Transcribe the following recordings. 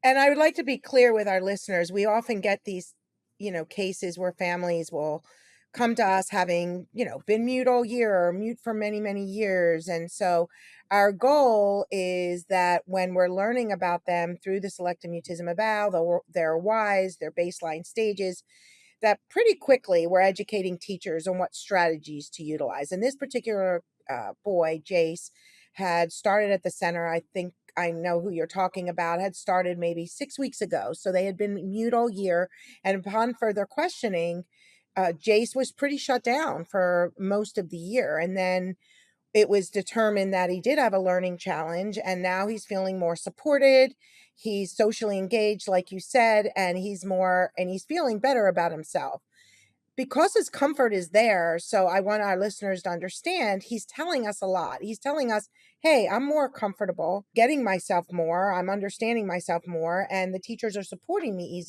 And I would like to be clear with our listeners. We often get these, cases where families will come to us having, been mute all year or mute for many, many years. And so our goal is that when we're learning about them through the selective mutism eval, their whys, their baseline stages, that pretty quickly we're educating teachers on what strategies to utilize. And this particular boy, Jace, had started at the center. I think I know who you're talking about, had started maybe 6 weeks ago. So they had been mute all year. And upon further questioning, Jace was pretty shut down for most of the year. And then it was determined that he did have a learning challenge, and now he's feeling more supported. He's socially engaged, like you said, and he's feeling better about himself because his comfort is there. So I want our listeners to understand he's telling us a lot. He's telling us, hey, I'm more comfortable getting myself more. I'm understanding myself more, and the teachers are supporting me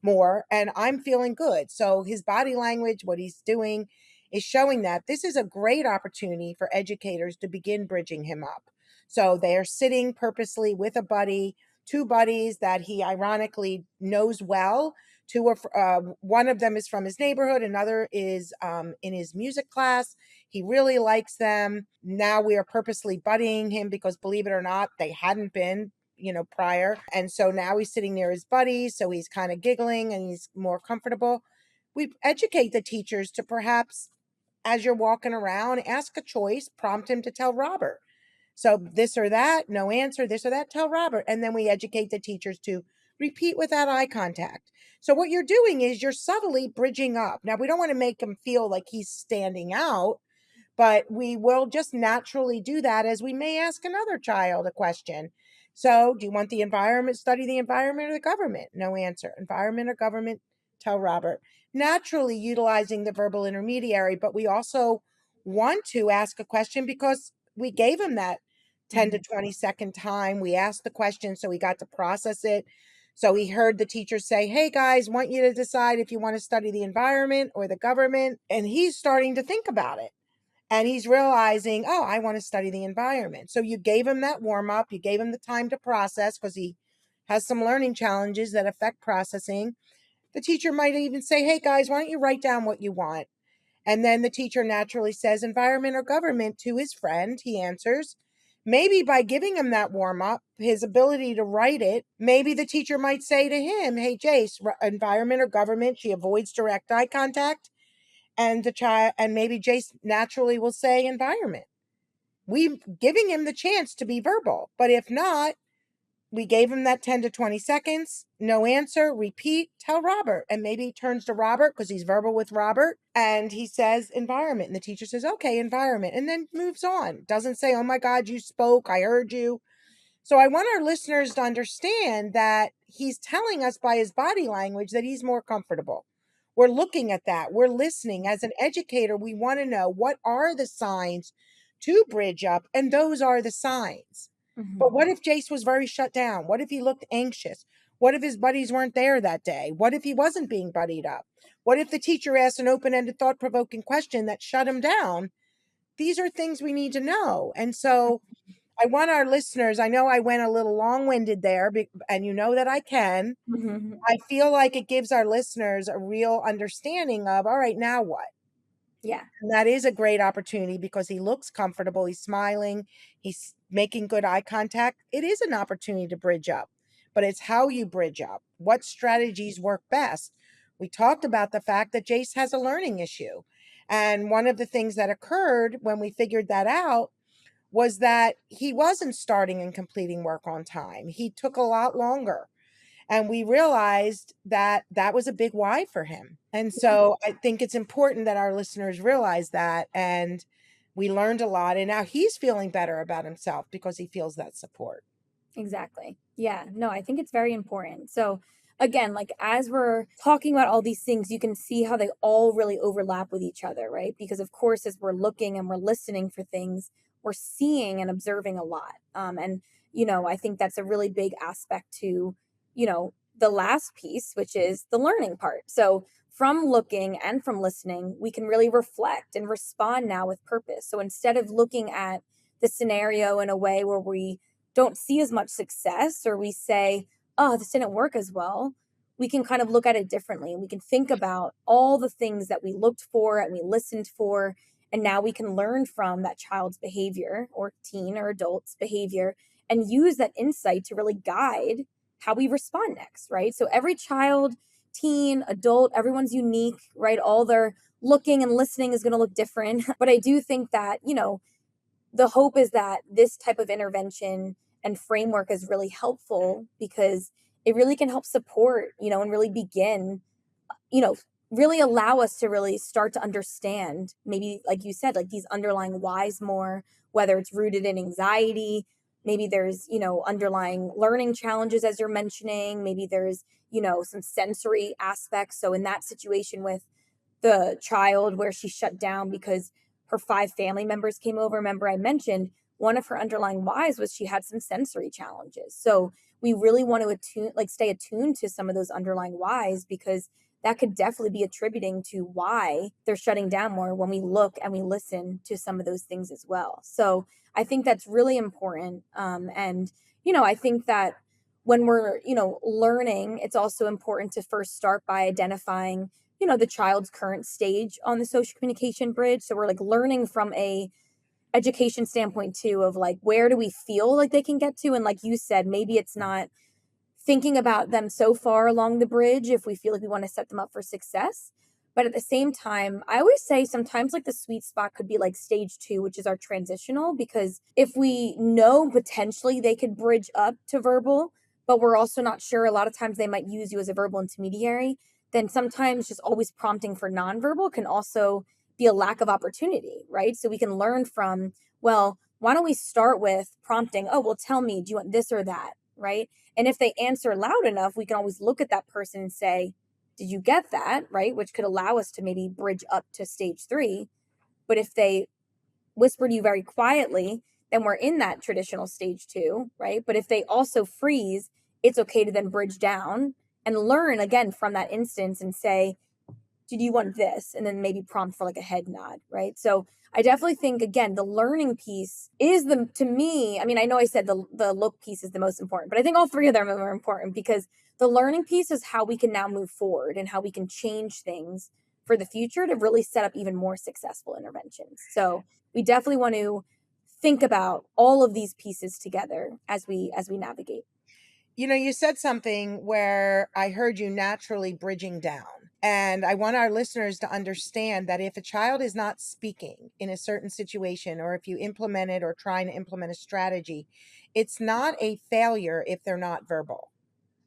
more, and I'm feeling good. So his body language, what he's doing, is showing that this is a great opportunity for educators to begin bridging him up. So they're sitting purposely with a buddy, two buddies that he ironically knows well. One of them is from his neighborhood. Another is in his music class. He really likes them. Now we are purposely buddying him because, believe it or not, they hadn't been, prior. And so now he's sitting near his buddies. So he's kind of giggling and he's more comfortable. We educate the teachers to perhaps, as you're walking around, ask a choice, prompt him to tell Robert. So this or that, no answer, this or that, tell Robert. And then we educate the teachers to repeat without eye contact. So what you're doing is you're subtly bridging up. Now, we don't want to make him feel like he's standing out, but we will just naturally do that as we may ask another child a question. So, do you want the environment, study the environment or the government? No answer. Environment or government? Tell Robert. Naturally utilizing the verbal intermediary, but we also want to ask a question because we gave him that 10 to 20-second time. We asked the question so he got to process it. So he heard the teacher say, hey guys, want you to decide if you want to study the environment or the government. And he's starting to think about it. And he's realizing, oh, I want to study the environment. So you gave him that warm up. You gave him the time to process because he has some learning challenges that affect processing. The teacher might even say, hey guys, why don't you write down what you want? And then the teacher naturally says environment or government to his friend. He answers. Maybe by giving him that warm up, his ability to write it, maybe the teacher might say to him, hey, Jace, environment or government. She avoids direct eye contact. And the child, and maybe Jace naturally will say environment. We giving him the chance to be verbal. But if not, we gave him that 10 to 20 seconds, no answer, repeat, tell Robert. And maybe he turns to Robert because he's verbal with Robert and he says environment. And the teacher says, okay, environment. And then moves on. Doesn't say, oh my God, you spoke. I heard you. So I want our listeners to understand that he's telling us by his body language that he's more comfortable. We're looking at that. We're listening. As an educator, we want to know what are the signs to bridge up, and those are the signs. But what if Jace was very shut down? What if he looked anxious? What if his buddies weren't there that day? What if he wasn't being buddied up? What if the teacher asked an open-ended, thought-provoking question that shut him down? These are things we need to know. And so I want our listeners, I know I went a little long-winded there, and you know that I can. I feel like it gives our listeners a real understanding of, all right, now what? Yeah. And that is a great opportunity because he looks comfortable. He's smiling. He's making good eye contact. It is an opportunity to bridge up, but it's how you bridge up. What strategies work best? We talked about the fact that Jace has a learning issue. And one of the things that occurred when we figured that out was that he wasn't starting and completing work on time. He took a lot longer. And we realized that that was a big why for him. And so I think it's important that our listeners realize that. And we learned a lot. And now he's feeling better about himself because he feels that support. Exactly. Yeah. No, I think it's very important. So, again, like as we're talking about all these things, you can see how they all really overlap with each other, right? Because, of course, as we're looking and we're listening for things, we're seeing and observing a lot. I think that's a really big aspect to, the last piece, which is the learning part. So, from looking and from listening, we can really reflect and respond now with purpose. So, instead of looking at the scenario in a way where we don't see as much success or we say, oh, this didn't work as well, we can kind of look at it differently. And we can think about all the things that we looked for and we listened for. And now we can learn from that child's behavior or teen or adult's behavior and use that insight to really guide how we respond next, right? So every child, teen, adult, everyone's unique, right? All their looking and listening is going to look different. But I do think that, the hope is that this type of intervention and framework is really helpful because it really can help support, and really begin, you know, really allow us to really start to understand, maybe like you said, like these underlying whys more, whether it's rooted in anxiety, maybe there's, underlying learning challenges as you're mentioning, maybe there's, some sensory aspects. So in that situation with the child where she shut down because her 5 family members came over. Remember, I mentioned one of her underlying whys was she had some sensory challenges. So we really want to stay attuned to some of those underlying whys because that could definitely be attributing to why they're shutting down more when we look and we listen to some of those things as well. So I think that's really important. I think that when we're, learning, it's also important to first start by identifying the child's current stage on the social communication bridge. So we're like learning from a education standpoint too of like where do we feel like they can get to, and like you said, maybe it's not thinking about them so far along the bridge if we feel like we want to set them up for success. But at the same time, I always say sometimes like the sweet spot could be like stage 2, which is our transitional, because if we know potentially they could bridge up to verbal, but we're also not sure, a lot of times they might use you as a verbal intermediary, then sometimes just always prompting for nonverbal can also be a lack of opportunity, right? So we can learn from, well, why don't we start with prompting, oh, well, tell me, do you want this or that, right? And if they answer loud enough, we can always look at that person and say, did you get that? Right. Which could allow us to maybe bridge up to stage 3. But if they whisper to you very quietly, then we're in that traditional stage 2. Right. But if they also freeze, it's okay to then bridge down and learn again from that instance and say, did you want this? And then maybe prompt for like a head nod, right? So I definitely think again the learning piece is to me. I mean, I know I said the look piece is the most important, but I think all 3 of them are important because the learning piece is how we can now move forward and how we can change things for the future to really set up even more successful interventions. So we definitely want to think about all of these pieces together as we navigate. You said something where I heard you naturally bridging down. And I want our listeners to understand that if a child is not speaking in a certain situation, or if you implement it or trying to implement a strategy, it's not a failure if they're not verbal.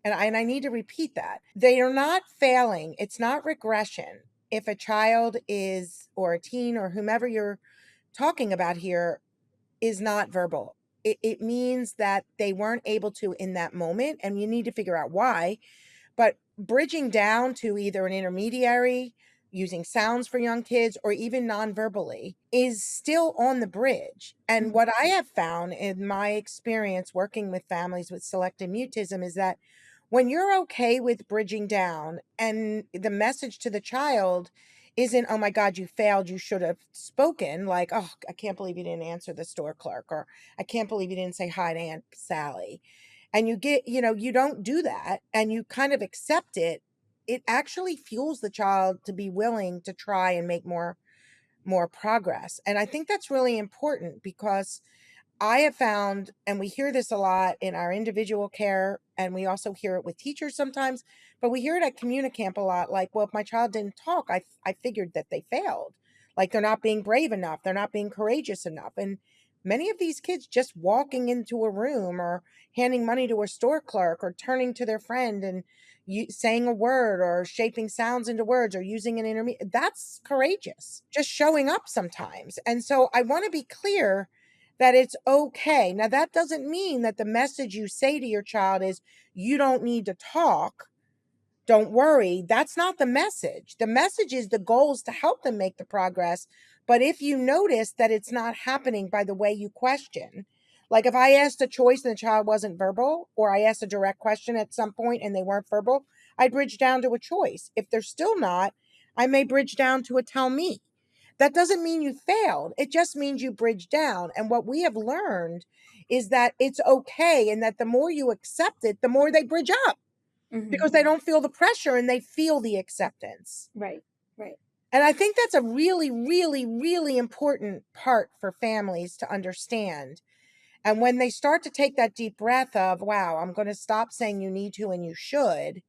And I need to repeat that. They are not failing. It's not regression. If a child is, or a teen, or whomever you're talking about here, is not verbal, it means that they weren't able to in that moment. And you need to figure out why. But bridging down to either an intermediary, using sounds for young kids, or even non-verbally is still on the bridge. And Mhm. what I have found in my experience working with families with selective mutism is that when you're okay with bridging down and the message to the child isn't, oh my God, you failed, you should have spoken, like, oh, I can't believe you didn't answer the store clerk, or I can't believe you didn't say hi to Aunt Sally. And you don't do that and you kind of accept it. It actually fuels the child to be willing to try and make more progress. And I think that's really important because I have found, and we hear this a lot in our individual care, and we also hear it with teachers sometimes, but we hear it at Communicamp a lot. Like, well, if my child didn't talk, I figured that they failed. Like they're not being brave enough, they're not being courageous enough. And many of these kids just walking into a room, or handing money to a store clerk, or turning to their friend and saying a word, or shaping sounds into words, or using an intermediate, that's courageous. Just showing up sometimes. And so I want to be clear that it's okay. Now, that doesn't mean that the message you say to your child is, you don't need to talk. Don't worry. That's not the message. The message is the goal is to help them make the progress. But if you notice that it's not happening by the way you question, like if I asked a choice and the child wasn't verbal, or I asked a direct question at some point and they weren't verbal, I bridge down to a choice. If they're still not, I may bridge down to a tell me. That doesn't mean you failed. It just means you bridged down. And what we have learned is that it's okay, and that the more you accept it, the more they bridge up Hmm. because they don't feel the pressure and they feel the acceptance. Right. Right. And I think that's a really, really, really important part for families to understand. And when they start to take that deep breath of, wow, I'm going to stop saying you need to and you should,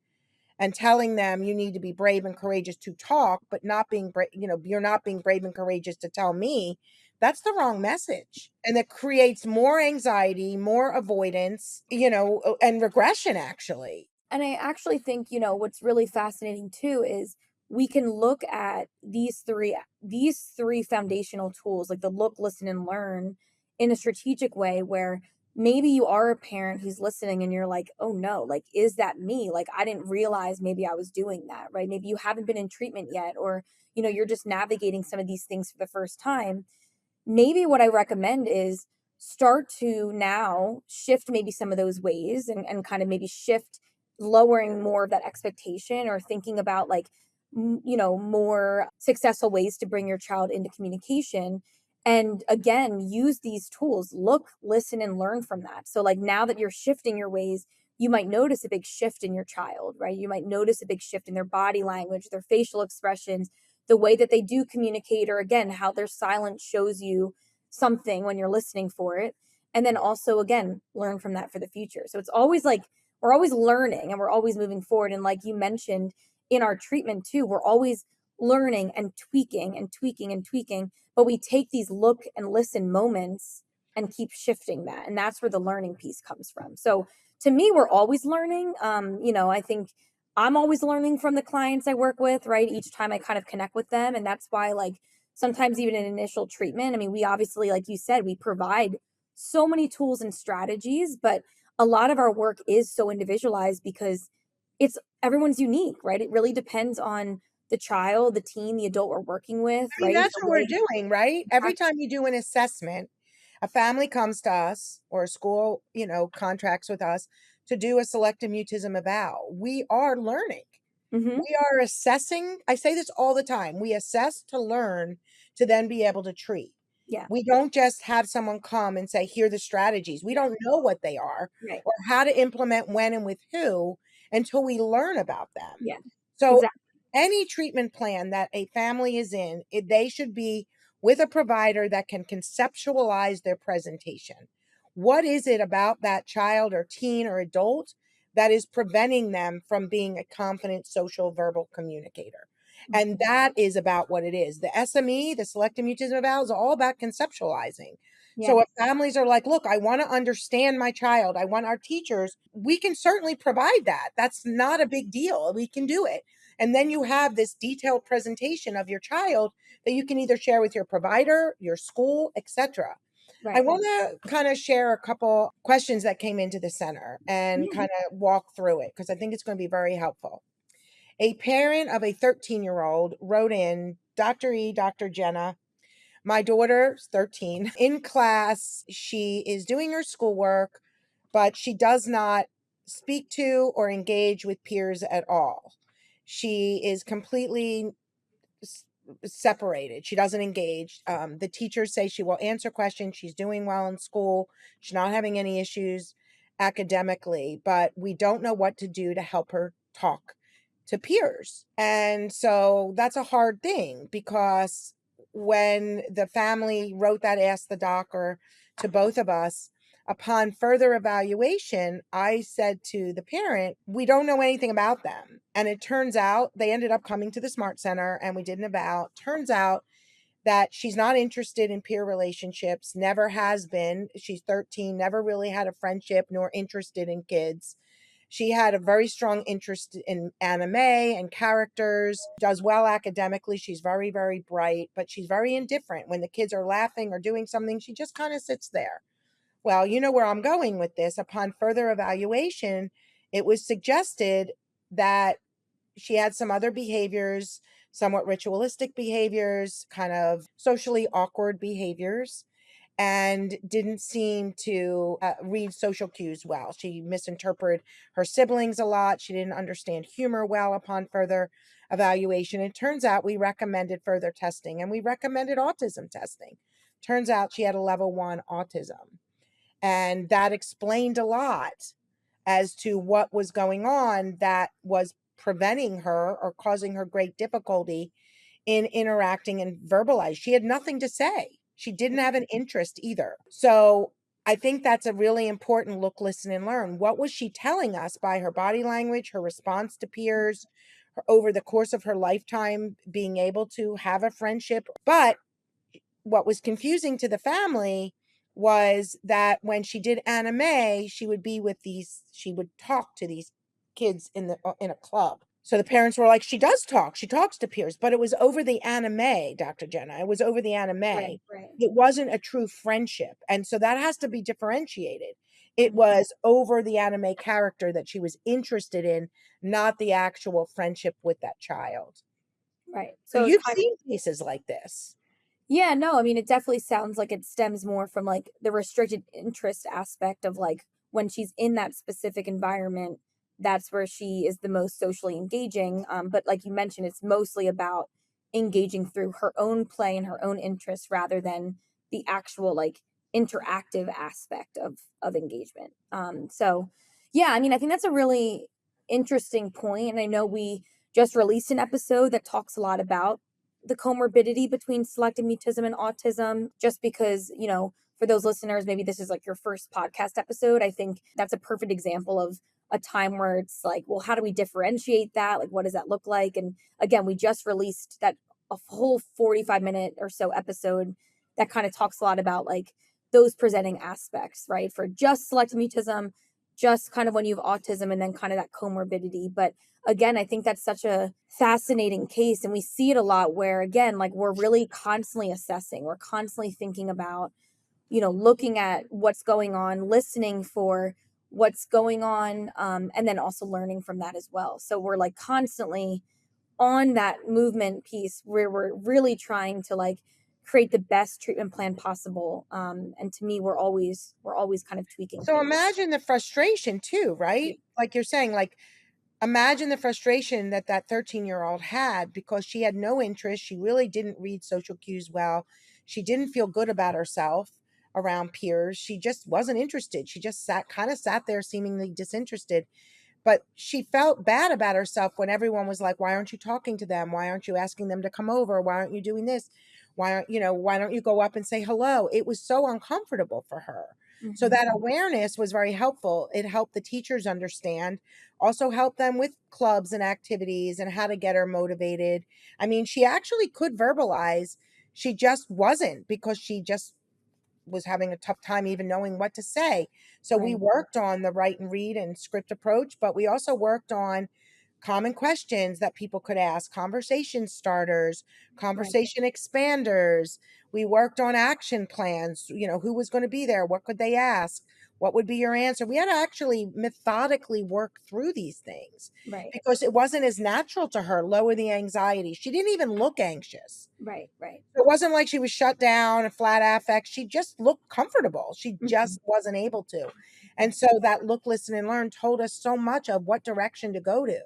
and telling them you need to be brave and courageous to talk, but not being brave, you're not being brave and courageous to tell me, that's the wrong message. And it creates more anxiety, more avoidance, and regression, actually. And I actually think, what's really fascinating too is we can look at these three foundational tools, like the look, listen, and learn, in a strategic way where maybe you are a parent who's listening and you're like, oh no, like, is that me? Like, I didn't realize maybe I was doing that, right? Maybe you haven't been in treatment yet, or, you're just navigating some of these things for the first time. Maybe what I recommend is start to now shift maybe some of those ways, and kind of maybe shift lowering more of that expectation, or thinking about like more successful ways to bring your child into communication, and again use these tools, look, listen, and learn from that. So like now that you're shifting your ways, you might notice a big shift in your child, right? You might notice a big shift in their body language, their facial expressions, the way that they do communicate, or again how their silence shows you something when you're listening for it. And then also again learn from that for the future. So it's always like we're always learning and we're always moving forward. And like you mentioned, in our treatment too, we're always learning and tweaking and tweaking and tweaking, but we take these look and listen moments and keep shifting that, and that's where the learning piece comes from. So to me, we're always learning. I think I'm always learning from the clients I work with, right? Each time I kind of connect with them. And that's why, like, sometimes even in initial treatment, I mean, we obviously, like you said, we provide so many tools and strategies, but a lot of our work is so individualized because it's everyone's unique, right? It really depends on the child, the teen, the adult we're working with, I mean, right? that's The what we're way. doing, right? Every time you do an assessment, a family comes to us or a school, contracts with us to do a selective mutism eval. We are learning. Hmm. We are assessing. I say this all the time. We assess to learn to then be able to treat. Yeah. We don't just have someone come and say, here are the strategies. We Yeah. don't know what they are Right. or how to implement when and with who until we learn about them. Yeah. So Exactly. any treatment plan that a family is in, they should be with a provider that can conceptualize their presentation. What is it about that child or teen or adult that is preventing them from being a confident social verbal communicator? And Mhm. that is about what it is. The SME, the selective mutism eval, is all about conceptualizing. Yeah. So if families are like, look, I want to understand my child, I want our teachers, we can certainly provide that. That's not a big deal. We can do it. And then you have this detailed presentation of your child that you can either share with your provider, your school, etc. I Right. want to kind of share a couple questions that came into the center and Yeah. kind of walk through it because I think it's going to be very helpful. A parent of a 13-year-old wrote in, Dr. E, Dr. Jenna, my daughter's 13. In class, she is doing her schoolwork, but she does not speak to or engage with peers at all. She is completely s- separated. She doesn't engage. The teachers say she will answer questions. She's doing well in school. She's not having any issues academically, but we don't know what to do to help her talk to peers. And so that's a hard thing because when the family wrote that Ask the Doc to both of us, upon further evaluation, I said to the parent, we don't know anything about them. And it turns out they ended up coming to the Smart Center and we did an eval. Turns out that she's not interested in peer relationships, never has been. She's 13, never really had a friendship nor interested in kids. She had a very strong interest in anime and characters, does well academically. She's very, very bright, but she's very indifferent. When the kids are laughing or doing something, she just kind of sits there. Well, you know where I'm going with this. Upon further evaluation, it was suggested that she had some other behaviors, somewhat ritualistic behaviors, kind of socially awkward behaviors, and didn't seem to read social cues well. She misinterpreted her siblings a lot. She didn't understand humor well upon further evaluation. It turns out we recommended further testing and we recommended autism testing. Turns out she had a level 1 autism. And that explained a lot as to what was going on that was preventing her or causing her great difficulty in interacting and verbalize. She had nothing to say. She didn't have an interest either. So I think that's a really important look, listen, and learn. What was she telling us by her body language, her response to peers, over the course of her lifetime, being able to have a friendship? But what was confusing to the family was that when she did anime, she would be with these, she would talk to these kids in a club. So the parents were like, she does talk, she talks to peers, but it was over the anime, Dr. Jenna. It was over the anime. Right, right. It wasn't a true friendship. And so that has to be differentiated. It Mhm. was over the anime character that she was interested in, not the actual friendship with that child. Right. So So it's you've kind seen cases like this. Yeah, no, I mean, it definitely sounds like it stems more from like the restricted interest aspect of like when she's in that specific environment, that's where she is the most socially engaging. But like you mentioned, it's mostly about engaging through her own play and her own interests rather than the actual like interactive aspect of engagement. So yeah, I mean, I think that's a really interesting point, and I know we just released an episode that talks a lot about the comorbidity between selective mutism and autism, just because, for those listeners, maybe this is like your first podcast episode. I think that's a perfect example of a time where it's like, well, how do we differentiate that? Like, what does that look like? And again, we just released that a whole 45-minute or so episode that kind of talks a lot about like those presenting aspects, right? For just selective mutism, just kind of when you have autism, and then kind of that comorbidity. But again, I think that's such a fascinating case. And we see it a lot where, again, like we're really constantly assessing, we're constantly thinking about, looking at what's going on, listening for what's going on, and then also learning from that as well. So we're like constantly on that movement piece where we're really trying to like create the best treatment plan possible. And to me, we're always kind of tweaking So things. imagine the frustration too, right? Like you're saying, like imagine the frustration that that 13-year-old had because she had no interest. She really didn't read social cues well. She didn't feel good about herself around peers. She just wasn't interested. She just sat there seemingly disinterested. But she felt bad about herself when everyone was like, why aren't you talking to them? Why aren't you asking them to come over? Why aren't you doing this? Why don't you go up and say hello? It was so uncomfortable for her. So Mhm. that awareness was very helpful. It helped the teachers understand, also helped them with clubs and activities and how to get her motivated. I mean, she actually could verbalize. She just wasn't because she just was having a tough time even knowing what to say. So we Right, worked on the write and read and script approach, but we also worked on common questions that people could ask, conversation starters, right, conversation expanders. We worked on action plans, who was going to be there, what could they ask, what would be your answer. We had to actually methodically work through these things right, because it wasn't as natural to her, lower the anxiety. She didn't even look anxious. right, right. It wasn't like she was shut down, a flat affect. She just looked comfortable. She Mhm. just wasn't able to. And so that look, listen, and learn told us so much of what direction to go to.